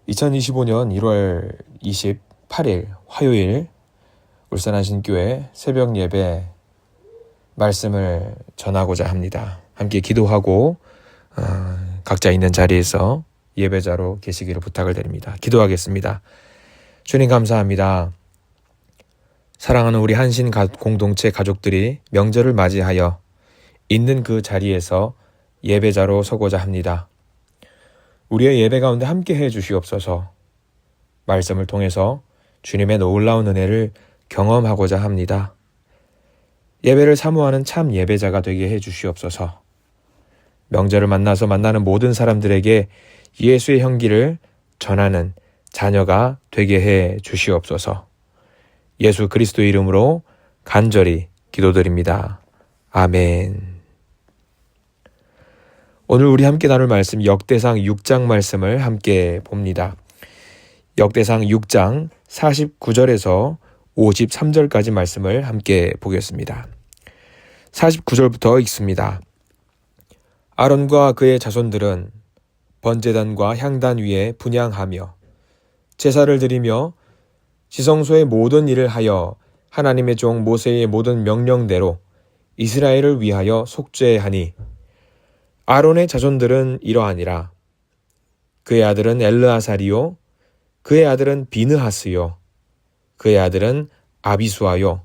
2025년 1월 28일 화요일 울산 한신교회 새벽 예배 말씀을 전하고자 합니다. 함께 기도하고 각자 있는 자리에서 예배자로 계시기를 부탁을 드립니다. 기도하겠습니다. 주님 감사합니다. 사랑하는 우리 한신 공동체 가족들이 명절을 맞이하여 있는 그 자리에서 예배자로 서고자 합니다. 우리의 예배 가운데 함께 해 주시옵소서. 말씀을 통해서 주님의 놀라운 은혜를 경험하고자 합니다. 예배를 사모하는 참 예배자가 되게 해 주시옵소서. 명절을 만나서 만나는 모든 사람들에게 예수의 향기를 전하는 자녀가 되게 해 주시옵소서. 예수 그리스도의 이름으로 간절히 기도드립니다. 아멘. 오늘 우리 함께 나눌 말씀 역대상 6장 말씀을 함께 봅니다. 역대상 6장 49절에서 53절까지 말씀을 함께 보겠습니다. 49절부터 읽습니다. 아론과 그의 자손들은 번제단과 향단 위에 분향하며 제사를 드리며 지성소의 모든 일을 하여 하나님의 종 모세의 모든 명령대로 이스라엘을 위하여 속죄하니 아론의 자손들은 이러하니라. 그의 아들은 엘르아살이요 그의 아들은 비느하스요 그의 아들은 아비수아요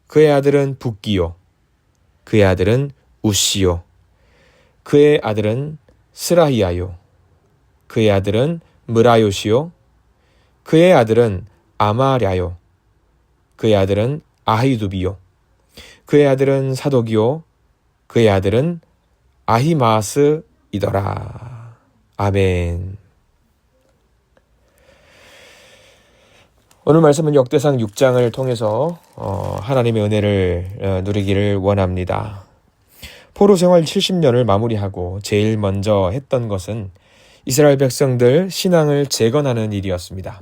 그의 아들은 붓기요 그의 아들은 우시요 그의 아들은 스라히야요 그의 아들은 무라요시요 그의 아들은 아마랴요 그의 아들은 아히두비요 그의 아들은 사독이요 그의 아들은 아히마스이더라. 아멘. 오늘 말씀은 역대상 6장을 통해서 하나님의 은혜를 누리기를 원합니다. 포로 생활 70년을 마무리하고 제일 먼저 했던 것은 이스라엘 백성들 신앙을 재건하는 일이었습니다.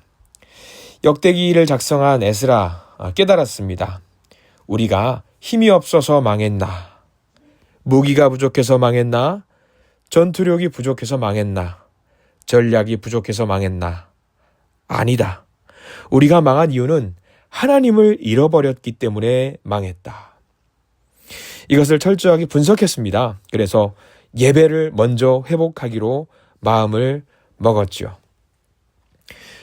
역대기를 작성한 에스라 깨달았습니다. 우리가 힘이 없어서 망했나? 무기가 부족해서 망했나? 전투력이 부족해서 망했나? 전략이 부족해서 망했나? 아니다. 우리가 망한 이유는 하나님을 잃어버렸기 때문에 망했다. 이것을 철저하게 분석했습니다. 그래서 예배를 먼저 회복하기로 마음을 먹었죠.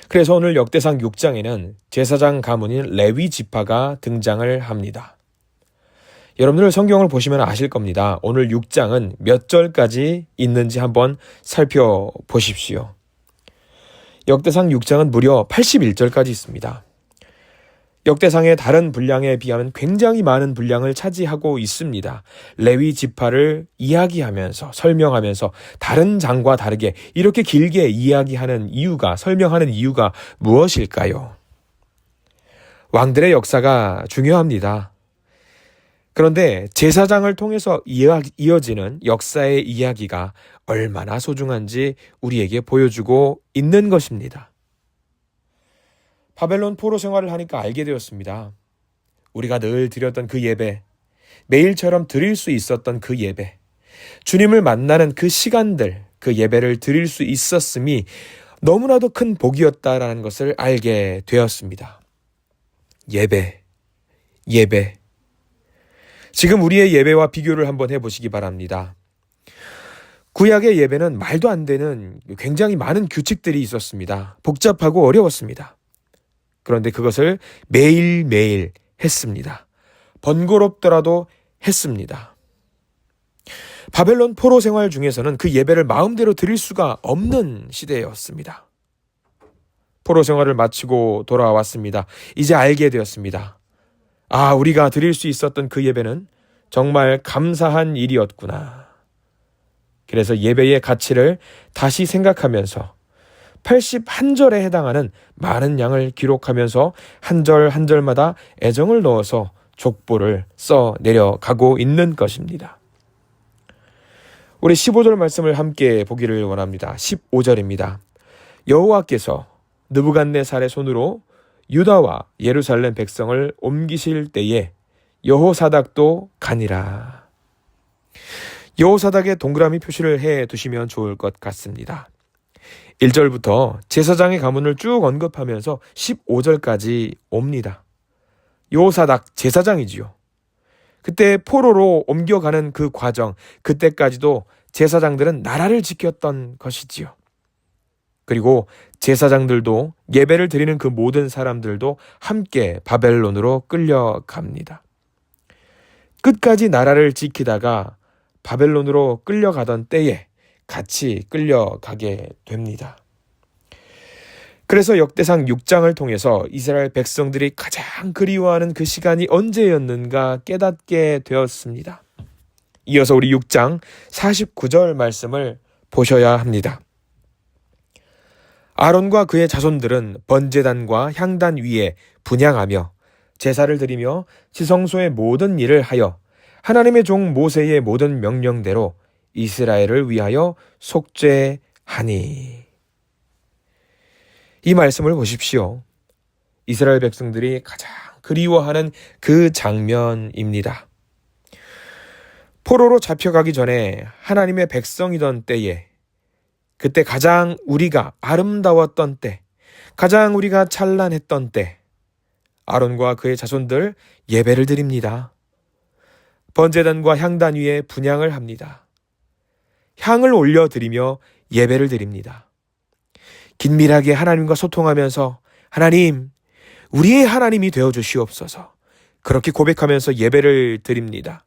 그래서 오늘 역대상 6장에는 제사장 가문인 레위 지파가 등장을 합니다. 여러분들 성경을 보시면 아실 겁니다. 오늘 6장은 몇 절까지 있는지 한번 살펴보십시오. 역대상 6장은 무려 81절까지 있습니다. 역대상의 다른 분량에 비하면 굉장히 많은 분량을 차지하고 있습니다. 레위 지파를 이야기하면서 설명하면서 다른 장과 다르게 이렇게 길게 이야기하는 이유가 설명하는 이유가 무엇일까요? 왕들의 역사가 중요합니다. 그런데 제사장을 통해서 이어지는 역사의 이야기가 얼마나 소중한지 우리에게 보여주고 있는 것입니다. 바벨론 포로 생활을 하니까 알게 되었습니다. 우리가 늘 드렸던 그 예배, 매일처럼 드릴 수 있었던 그 예배, 주님을 만나는 그 시간들, 그 예배를 드릴 수 있었음이 너무나도 큰 복이었다라는 것을 알게 되었습니다. 예배. 지금 우리의 예배와 비교를 한번 해보시기 바랍니다. 구약의 예배는 말도 안 되는 굉장히 많은 규칙들이 있었습니다. 복잡하고 어려웠습니다. 그런데 그것을 매일매일 했습니다. 번거롭더라도 했습니다. 바벨론 포로 생활 중에서는 그 예배를 마음대로 드릴 수가 없는 시대였습니다. 포로 생활을 마치고 돌아왔습니다. 이제 알게 되었습니다. 우리가 드릴 수 있었던 그 예배는 정말 감사한 일이었구나. 그래서 예배의 가치를 다시 생각하면서 81절에 해당하는 많은 양을 기록하면서 한 절 한 절마다 애정을 넣어서 족보를 써 내려가고 있는 것입니다. 우리 15절 말씀을 함께 보기를 원합니다. 15절입니다. 여호와께서 느부갓네살의 손으로 유다와 예루살렘 백성을 옮기실 때에 여호사닥도 가니라. 여호사닥에 동그라미 표시를 해 두시면 좋을 것 같습니다. 1절부터 제사장의 가문을 쭉 언급하면서 15절까지 옵니다. 요사닥 제사장이지요. 그때 포로로 옮겨가는 그 과정, 그때까지도 제사장들은 나라를 지켰던 것이지요. 그리고 제사장들도 예배를 드리는 그 모든 사람들도 함께 바벨론으로 끌려갑니다. 끝까지 나라를 지키다가 바벨론으로 끌려가던 때에 같이 끌려가게 됩니다. 그래서 역대상 6장을 통해서 이스라엘 백성들이 가장 그리워하는 그 시간이 언제였는가 깨닫게 되었습니다. 이어서 우리 6장 49절 말씀을 보셔야 합니다. 아론과 그의 자손들은 번제단과 향단 위에 분향하며 제사를 드리며 지성소의 모든 일을 하여 하나님의 종 모세의 모든 명령대로 이스라엘을 위하여 속죄하니. 이 말씀을 보십시오. 이스라엘 백성들이 가장 그리워하는 그 장면입니다. 포로로 잡혀가기 전에 하나님의 백성이던 때에, 그때 가장 우리가 아름다웠던 때, 가장 우리가 찬란했던 때, 아론과 그의 자손들 예배를 드립니다. 번제단과 향단 위에 분향을 합니다. 향을 올려드리며 예배를 드립니다. 긴밀하게 하나님과 소통하면서 하나님, 우리의 하나님이 되어주시옵소서, 그렇게 고백하면서 예배를 드립니다.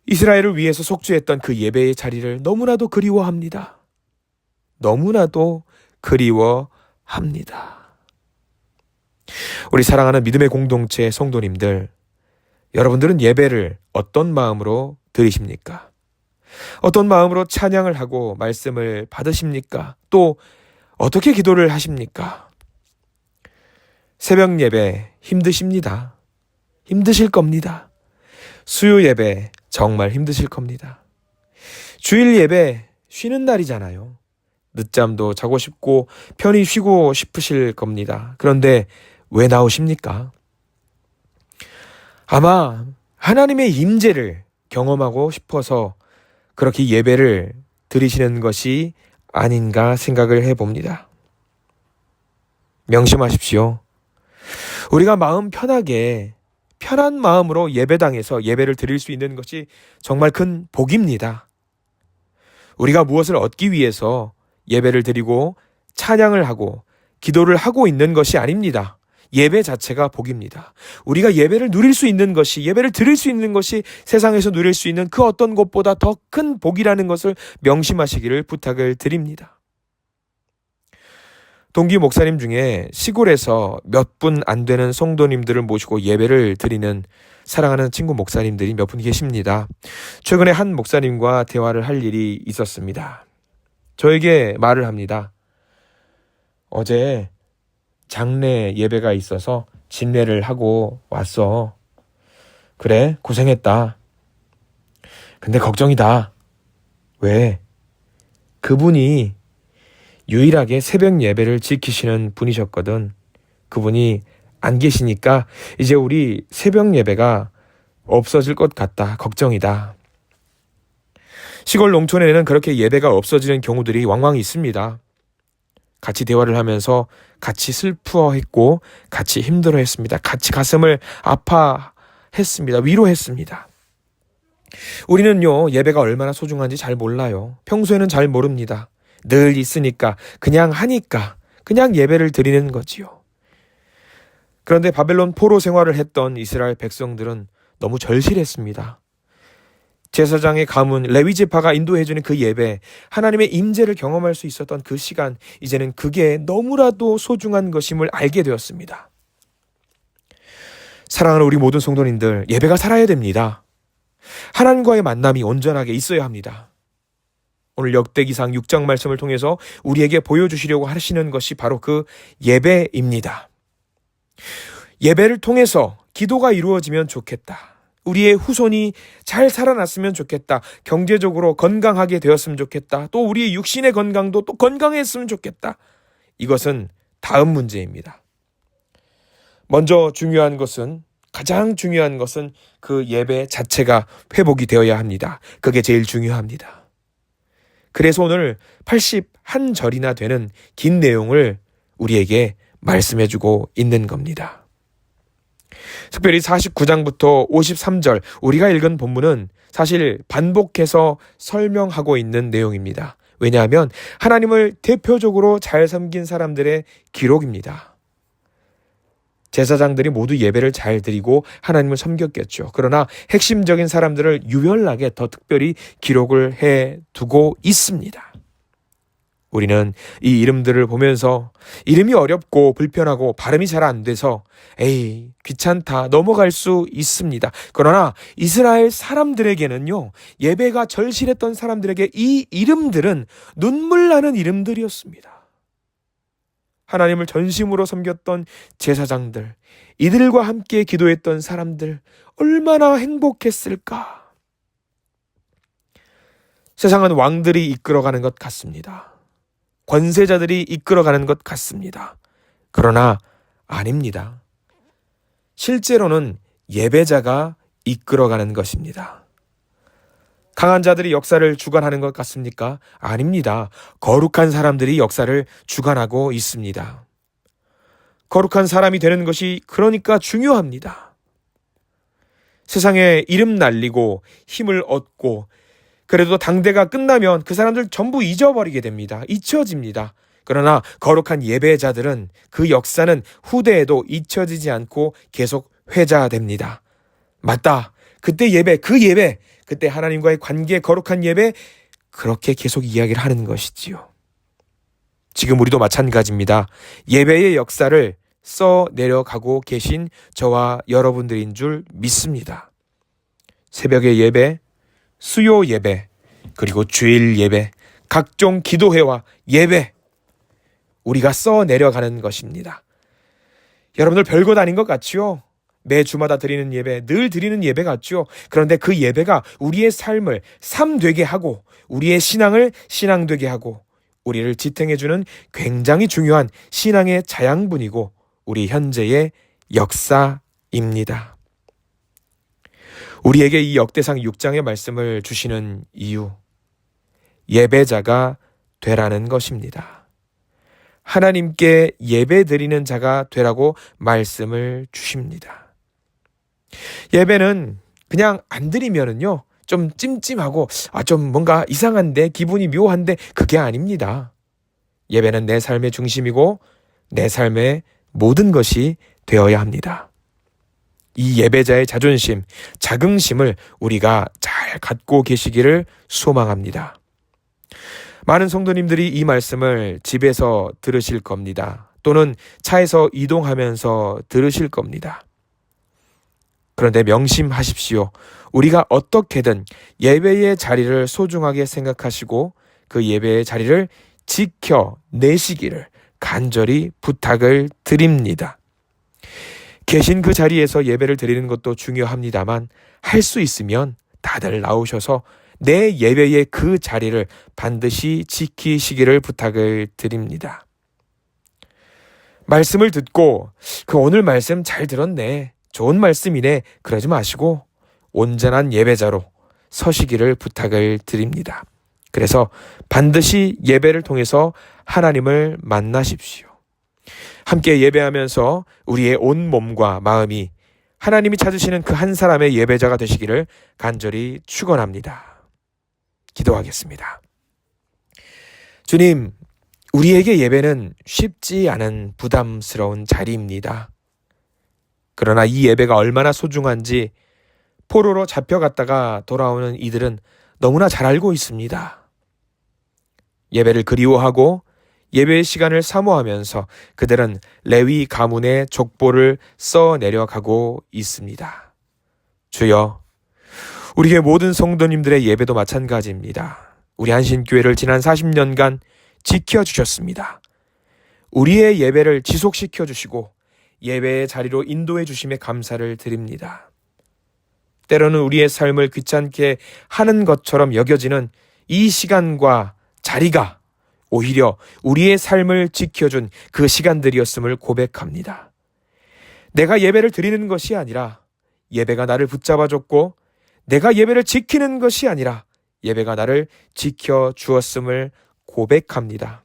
이스라엘을 위해서 속죄했던 그 예배의 자리를 너무나도 그리워합니다. 너무나도 그리워합니다. 우리 사랑하는 믿음의 공동체 성도님들, 여러분들은 예배를 어떤 마음으로 드리십니까? 어떤 마음으로 찬양을 하고 말씀을 받으십니까? 또 어떻게 기도를 하십니까? 새벽 예배 힘드십니다. 힘드실 겁니다. 수요 예배 정말 힘드실 겁니다. 주일 예배 쉬는 날이잖아요. 늦잠도 자고 싶고 편히 쉬고 싶으실 겁니다. 그런데 왜 나오십니까? 아마 하나님의 임재를 경험하고 싶어서 그렇게 예배를 드리시는 것이 아닌가 생각을 해봅니다. 명심하십시오. 우리가 마음 편하게 편한 마음으로 예배당에서 예배를 드릴 수 있는 것이 정말 큰 복입니다. 우리가 무엇을 얻기 위해서 예배를 드리고 찬양을 하고 기도를 하고 있는 것이 아닙니다. 예배 자체가 복입니다. 우리가 예배를 누릴 수 있는 것이, 예배를 드릴 수 있는 것이 세상에서 누릴 수 있는 그 어떤 것보다 더 큰 복이라는 것을 명심하시기를 부탁을 드립니다. 동기 목사님 중에 시골에서 몇 분 안 되는 성도님들을 모시고 예배를 드리는 사랑하는 친구 목사님들이 몇 분 계십니다. 최근에 한 목사님과 대화를 할 일이 있었습니다. 저에게 말을 합니다. 어제 장례 예배가 있어서 진례를 하고 왔어. 그래, 고생했다. 근데 걱정이다. 왜? 그분이 유일하게 새벽 예배를 지키시는 분이셨거든. 그분이 안 계시니까 이제 우리 새벽 예배가 없어질 것 같다. 걱정이다. 시골 농촌에는 그렇게 예배가 없어지는 경우들이 왕왕 있습니다. 같이 대화를 하면서 같이 슬퍼했고 같이 힘들어했습니다. 같이 가슴을 아파했습니다. 위로했습니다. 우리는요, 예배가 얼마나 소중한지 잘 몰라요. 평소에는 잘 모릅니다. 늘 있으니까, 그냥 하니까, 그냥 예배를 드리는 거지요. 그런데 바벨론 포로 생활을 했던 이스라엘 백성들은 너무 절실했습니다. 제사장의 가문, 레위 지파가 인도해주는 그 예배, 하나님의 임재를 경험할 수 있었던 그 시간, 이제는 그게 너무나도 소중한 것임을 알게 되었습니다. 사랑하는 우리 모든 성도님들, 예배가 살아야 됩니다. 하나님과의 만남이 온전하게 있어야 합니다. 오늘 역대기상 6장 말씀을 통해서 우리에게 보여주시려고 하시는 것이 바로 그 예배입니다. 예배를 통해서 기도가 이루어지면 좋겠다. 우리의 후손이 잘 살아났으면 좋겠다. 경제적으로 건강하게 되었으면 좋겠다. 또 우리의 육신의 건강도 또 건강했으면 좋겠다. 이것은 다음 문제입니다. 먼저 가장 중요한 것은 그 예배 자체가 회복이 되어야 합니다. 그게 제일 중요합니다. 그래서 오늘 81절이나 되는 긴 내용을 우리에게 말씀해주고 있는 겁니다. 특별히 49장부터 53절 우리가 읽은 본문은 사실 반복해서 설명하고 있는 내용입니다. 왜냐하면 하나님을 대표적으로 잘 섬긴 사람들의 기록입니다. 제사장들이 모두 예배를 잘 드리고 하나님을 섬겼겠죠. 그러나 핵심적인 사람들을 유별나게 더 특별히 기록을 해두고 있습니다. 우리는 이 이름들을 보면서 이름이 어렵고 불편하고 발음이 잘 안 돼서 에이 귀찮다 넘어갈 수 있습니다. 그러나 이스라엘 사람들에게는요, 예배가 절실했던 사람들에게 이 이름들은 눈물 나는 이름들이었습니다. 하나님을 전심으로 섬겼던 제사장들, 이들과 함께 기도했던 사람들 얼마나 행복했을까. 세상은 왕들이 이끌어가는 것 같습니다. 권세자들이 이끌어가는 것 같습니다. 그러나 아닙니다. 실제로는 예배자가 이끌어가는 것입니다. 강한 자들이 역사를 주관하는 것 같습니까? 아닙니다. 거룩한 사람들이 역사를 주관하고 있습니다. 거룩한 사람이 되는 것이 그러니까 중요합니다. 세상에 이름 날리고 힘을 얻고 그래도 당대가 끝나면 그 사람들 전부 잊어버리게 됩니다. 잊혀집니다. 그러나 거룩한 예배자들은 그 역사는 후대에도 잊혀지지 않고 계속 회자됩니다. 맞다. 그때 예배, 그 예배, 그때 하나님과의 관계, 거룩한 예배, 그렇게 계속 이야기를 하는 것이지요. 지금 우리도 마찬가지입니다. 예배의 역사를 써내려가고 계신 저와 여러분들인 줄 믿습니다. 새벽의 예배, 수요 예배, 그리고 주일 예배, 각종 기도회와 예배, 우리가 써내려가는 것입니다. 여러분들 별것 아닌 것 같지요? 매 주마다 드리는 예배, 늘 드리는 예배 같죠? 그런데 그 예배가 우리의 삶을 삶되게 하고 우리의 신앙을 신앙되게 하고 우리를 지탱해주는 굉장히 중요한 신앙의 자양분이고 우리 현재의 역사입니다. 우리에게 이 역대상 6장의 말씀을 주시는 이유, 예배자가 되라는 것입니다. 하나님께 예배드리는 자가 되라고 말씀을 주십니다. 예배는 그냥 안 드리면은요, 좀 찜찜하고 좀 뭔가 이상한데, 기분이 묘한데, 그게 아닙니다. 예배는 내 삶의 중심이고 내 삶의 모든 것이 되어야 합니다. 이 예배자의 자존심, 자긍심을 우리가 잘 갖고 계시기를 소망합니다. 많은 성도님들이 이 말씀을 집에서 들으실 겁니다. 또는 차에서 이동하면서 들으실 겁니다. 그런데 명심하십시오. 우리가 어떻게든 예배의 자리를 소중하게 생각하시고 그 예배의 자리를 지켜내시기를 간절히 부탁을 드립니다. 계신 그 자리에서 예배를 드리는 것도 중요합니다만 할 수 있으면 다들 나오셔서 내 예배의 그 자리를 반드시 지키시기를 부탁을 드립니다. 말씀을 듣고 오늘 말씀 잘 들었네, 좋은 말씀이네, 그러지 마시고 온전한 예배자로 서시기를 부탁을 드립니다. 그래서 반드시 예배를 통해서 하나님을 만나십시오. 함께 예배하면서 우리의 온 몸과 마음이 하나님이 찾으시는 그 한 사람의 예배자가 되시기를 간절히 축원합니다. 기도하겠습니다. 주님, 우리에게 예배는 쉽지 않은 부담스러운 자리입니다. 그러나 이 예배가 얼마나 소중한지 포로로 잡혀갔다가 돌아오는 이들은 너무나 잘 알고 있습니다. 예배를 그리워하고 예배의 시간을 사모하면서 그들은 레위 가문의 족보를 써내려가고 있습니다. 주여, 우리의 모든 성도님들의 예배도 마찬가지입니다. 우리 한신교회를 지난 40년간 지켜주셨습니다. 우리의 예배를 지속시켜 주시고 예배의 자리로 인도해 주심에 감사를 드립니다. 때로는 우리의 삶을 귀찮게 하는 것처럼 여겨지는 이 시간과 자리가 오히려 우리의 삶을 지켜준 그 시간들이었음을 고백합니다. 내가 예배를 드리는 것이 아니라 예배가 나를 붙잡아줬고 내가 예배를 지키는 것이 아니라 예배가 나를 지켜 주었음을 고백합니다.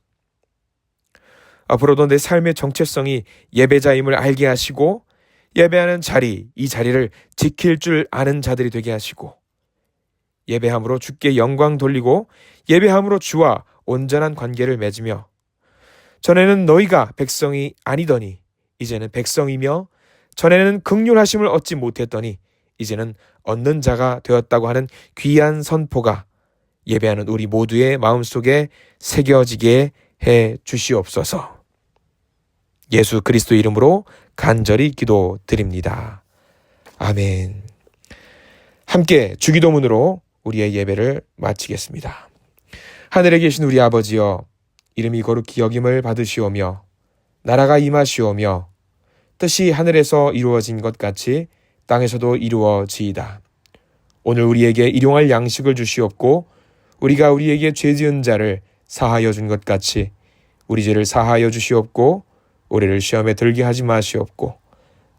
앞으로도 내 삶의 정체성이 예배자임을 알게 하시고 예배하는 자리, 이 자리를 지킬 줄 아는 자들이 되게 하시고 예배함으로 주께 영광 돌리고 예배함으로 주와 온전한 관계를 맺으며 전에는 너희가 백성이 아니더니 이제는 백성이며 전에는 긍휼하심을 얻지 못했더니 이제는 얻는 자가 되었다고 하는 귀한 선포가 예배하는 우리 모두의 마음속에 새겨지게 해 주시옵소서. 예수 그리스도 이름으로 간절히 기도드립니다. 아멘. 함께 주기도문으로 우리의 예배를 마치겠습니다. 하늘에 계신 우리 아버지여, 이름이 거룩히 여김을 받으시오며 나라가 임하시오며 뜻이 하늘에서 이루어진 것 같이 땅에서도 이루어지이다. 오늘 우리에게 일용할 양식을 주시옵고 우리가 우리에게 죄 지은 자를 사하여 준 것 같이 우리 죄를 사하여 주시옵고 우리를 시험에 들게 하지 마시옵고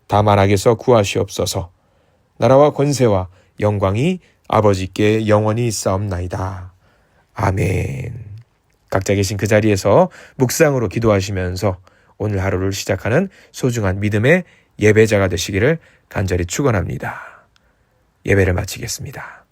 다만 악에서 구하시옵소서. 나라와 권세와 영광이 아버지께 영원히 있사옵나이다. 아멘. 각자 계신 그 자리에서 묵상으로 기도하시면서 오늘 하루를 시작하는 소중한 믿음의 예배자가 되시기를 간절히 축원합니다. 예배를 마치겠습니다.